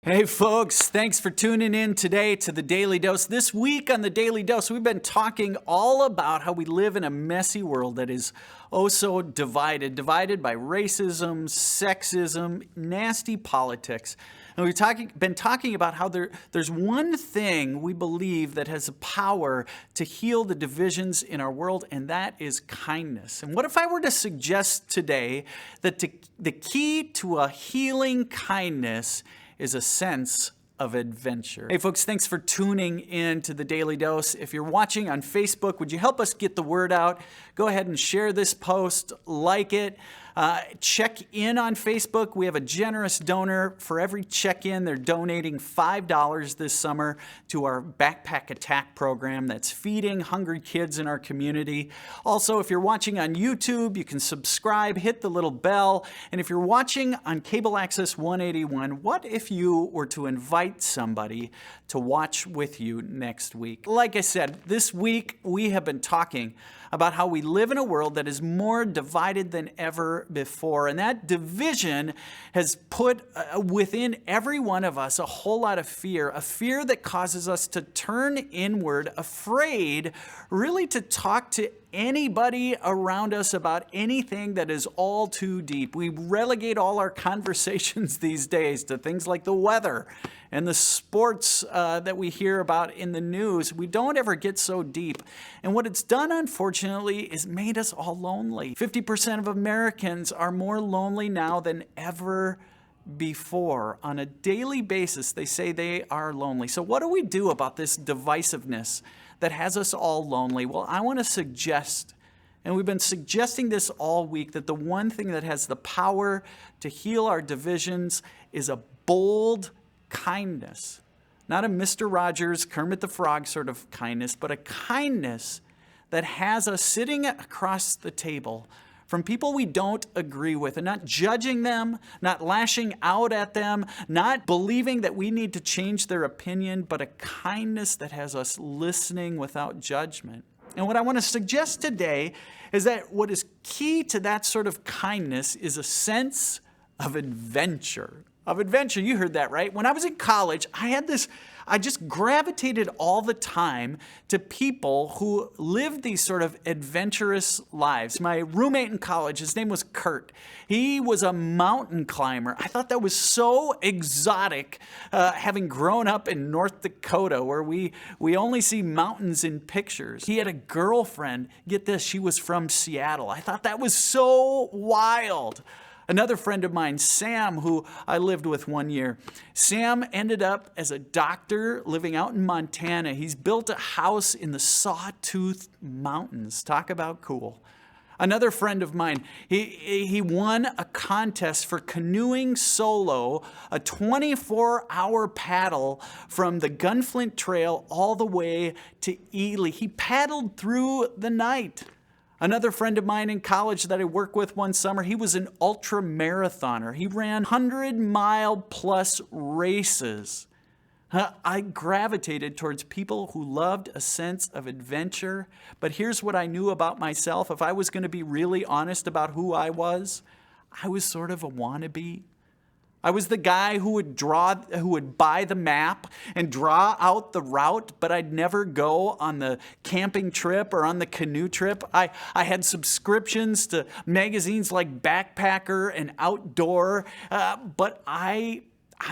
Hey folks, thanks for tuning in today to the Daily Dose. This week on the Daily Dose, we've been talking all about how we live in a messy world that is oh so divided by racism, sexism, nasty politics. And we've been talking about how there's one thing we believe that has the power to heal the divisions in our world, and that is kindness. And what if I were to suggest today that the key to a healing kindness is a sense of adventure? Hey folks, thanks for tuning in to the Daily Dose. If you're watching on Facebook, would you help us get the word out? Go ahead and share this post, like it. Check in on Facebook. We have a generous donor. For every check-in, they're donating $5 this summer to our Backpack Attack program that's feeding hungry kids in our community. Also, if you're watching on YouTube, you can subscribe, hit the little bell. And if you're watching on Cable Access 181, what if you were to invite somebody to watch with you next week? Like I said, this week we have been talking about how we live in a world that is more divided than ever before. And that division has put within every one of us a whole lot of fear, a fear that causes us to turn inward, afraid really to talk to anybody around us about anything that is all too deep. We relegate all our conversations these days to things like the weather and the sports that we hear about in the news. We don't ever get so deep. And what it's done, unfortunately, is made us all lonely. 50% of Americans are more lonely now than ever before. On a daily basis, they say they are lonely. So what do we do about this divisiveness that has us all lonely? Well, I want to suggest, and we've been suggesting this all week, that the one thing that has the power to heal our divisions is a bold kindness. Not a Mr. Rogers, Kermit the Frog sort of kindness, but a kindness that has us sitting across the table from people we don't agree with, and not judging them, not lashing out at them, not believing that we need to change their opinion, but a kindness that has us listening without judgment. And what I want to suggest today is that what is key to that sort of kindness is a sense of adventure. You heard that right. When I was in college, I just gravitated all the time to people who lived these sort of adventurous lives. My roommate in college, his name was Kurt. He was a mountain climber. I thought that was so exotic, having grown up in North Dakota, where we only see mountains in pictures. He had a girlfriend. Get this, she was from Seattle. I thought that was so wild. Another friend of mine, Sam, who I lived with one year. Sam ended up as a doctor living out in Montana. He's built a house in the Sawtooth Mountains. Talk about cool. Another friend of mine, he won a contest for canoeing solo, a 24-hour paddle from the Gunflint Trail all the way to Ely. He paddled through the night. Another friend of mine in college that I worked with one summer, he was an ultra marathoner. He ran 100-mile-plus races. I gravitated towards people who loved a sense of adventure. But here's what I knew about myself. If I was going to be really honest about who I was sort of a wannabe. I was the guy who would buy the map and draw out the route, but I'd never go on the camping trip or on the canoe trip. I had subscriptions to magazines like Backpacker and Outdoor, but I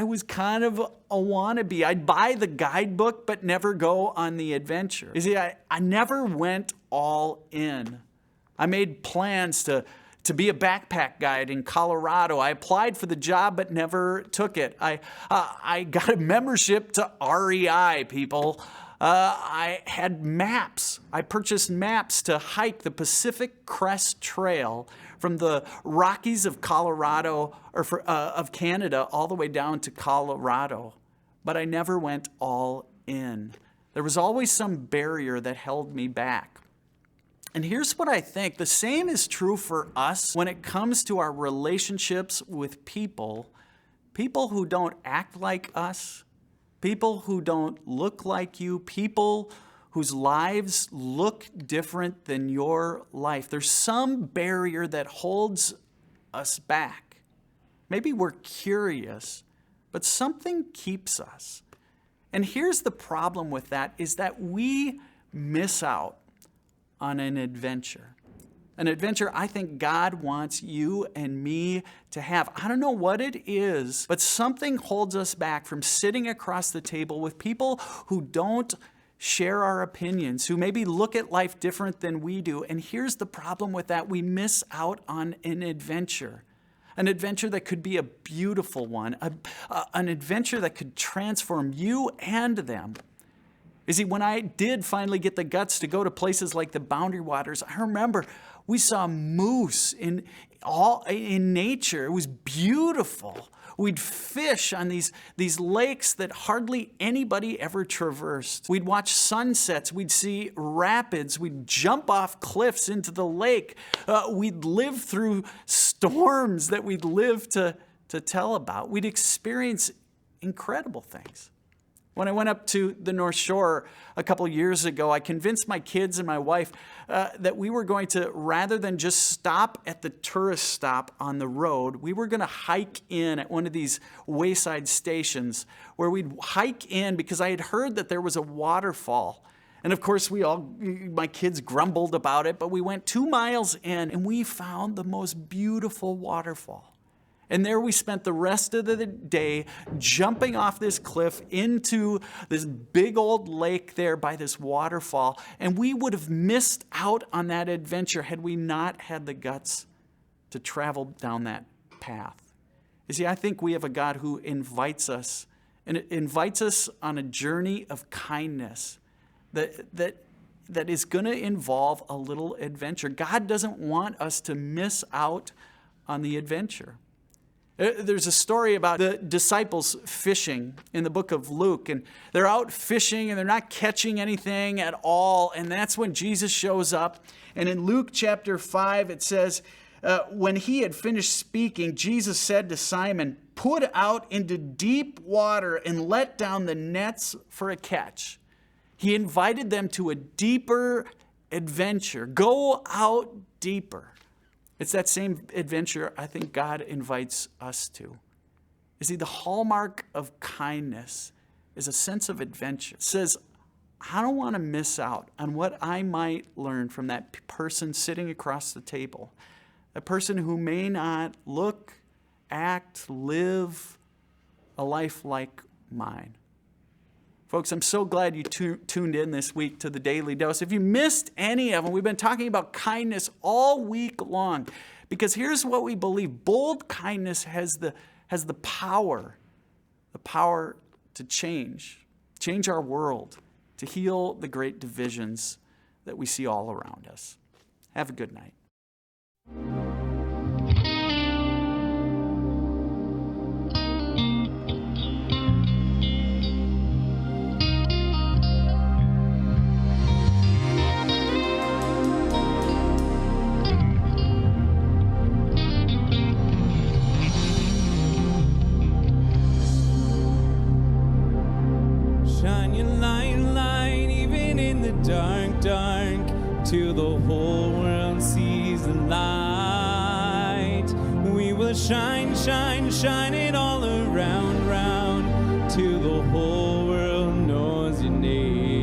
was kind of a wannabe. I'd buy the guidebook, but never go on the adventure. You see, I never went all in. I made plans to be a backpack guide in Colorado. I applied for the job but never took it. I got a membership to REI, people. I had maps. I purchased maps to hike the Pacific Crest Trail from the Rockies of Colorado, or of Canada, all the way down to Colorado. But I never went all in. There was always some barrier that held me back. And here's what I think. The same is true for us when it comes to our relationships with people who don't act like us, people who don't look like you, people whose lives look different than your life. There's some barrier that holds us back. Maybe we're curious, but something keeps us. And here's the problem with that, is that we miss out on an adventure. An adventure I think God wants you and me to have. I don't know what it is, but something holds us back from sitting across the table with people who don't share our opinions, who maybe look at life different than we do. And here's the problem with that. We miss out on an adventure that could be a beautiful one, an adventure that could transform you and them. You see, when I did finally get the guts to go to places like the Boundary Waters, I remember we saw moose in nature. It was beautiful. We'd fish on these lakes that hardly anybody ever traversed. We'd watch sunsets. We'd see rapids. We'd jump off cliffs into the lake. We'd live through storms that we'd live to tell about. We'd experience incredible things. When I went up to the North Shore a couple years ago, I convinced my kids and my wife that we were going to, rather than just stop at the tourist stop on the road, we were going to hike in at one of these wayside stations where we'd hike in because I had heard that there was a waterfall. And of course, my kids grumbled about it, but we went 2 miles in and we found the most beautiful waterfall. And there we spent the rest of the day jumping off this cliff into this big old lake there by this waterfall. And we would have missed out on that adventure had we not had the guts to travel down that path. You see, I think we have a God who invites us, and it invites us on a journey of kindness that is going to involve a little adventure. God doesn't want us to miss out on the adventure. There's a story about the disciples fishing in the book of Luke, and they're out fishing and they're not catching anything at all, and that's when Jesus shows up. And in Luke chapter 5, it says, when he had finished speaking, Jesus said to Simon, "Put out into deep water and let down the nets for a catch." He invited them to a deeper adventure. Go out deeper. It's that same adventure I think God invites us to. You see, the hallmark of kindness is a sense of adventure. It says, I don't want to miss out on what I might learn from that person sitting across the table. A person who may not look, act, live a life like mine. Folks, I'm so glad you tuned in this week to the Daily Dose. If you missed any of them, we've been talking about kindness all week long, because here's what we believe. Bold kindness has the power to change our world, to heal the great divisions that we see all around us. Have a good night. Till the whole world sees the light. We will shine, shine, shine it all around, round, till the whole world knows your name.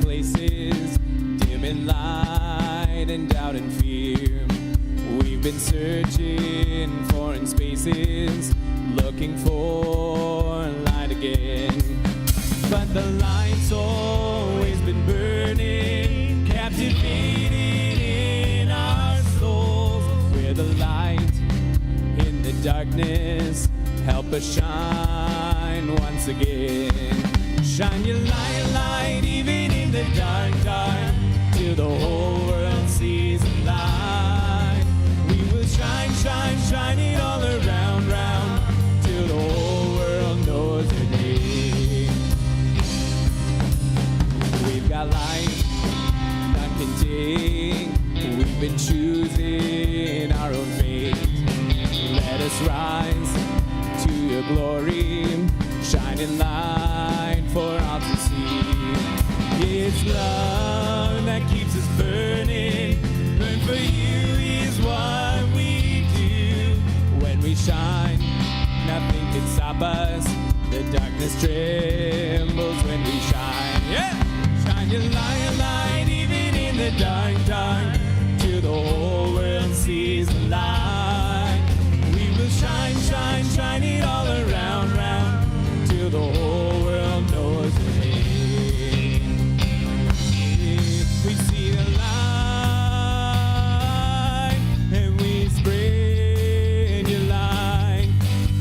Places, dim in light and doubt and fear. We've been searching foreign spaces, looking for light again. But the light's always been burning, captivating in our souls. We're the light in the darkness, help us shine once again. Shine your light, light, even in the dark, dark, till the whole world sees the light. We will shine, shine, shine it all around, round, till the whole world knows your name. us. The darkness trembles when we shine. Yeah! Shine your light, even in the dark, till the whole world sees the light. We will shine, shine it all around, till the whole world knows your name. We see the light, and we spread your light.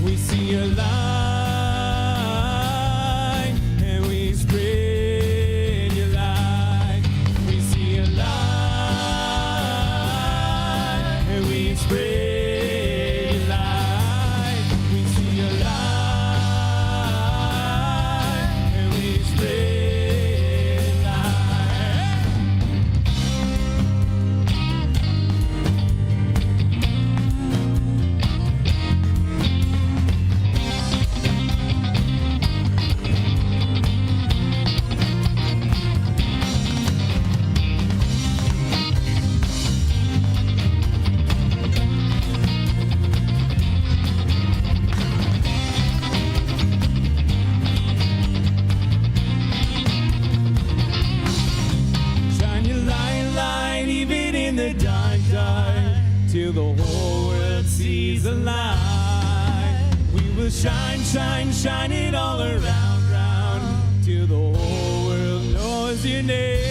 We see your light. Till the whole world sees the light. We will shine, shine it all around, till the whole world knows your name.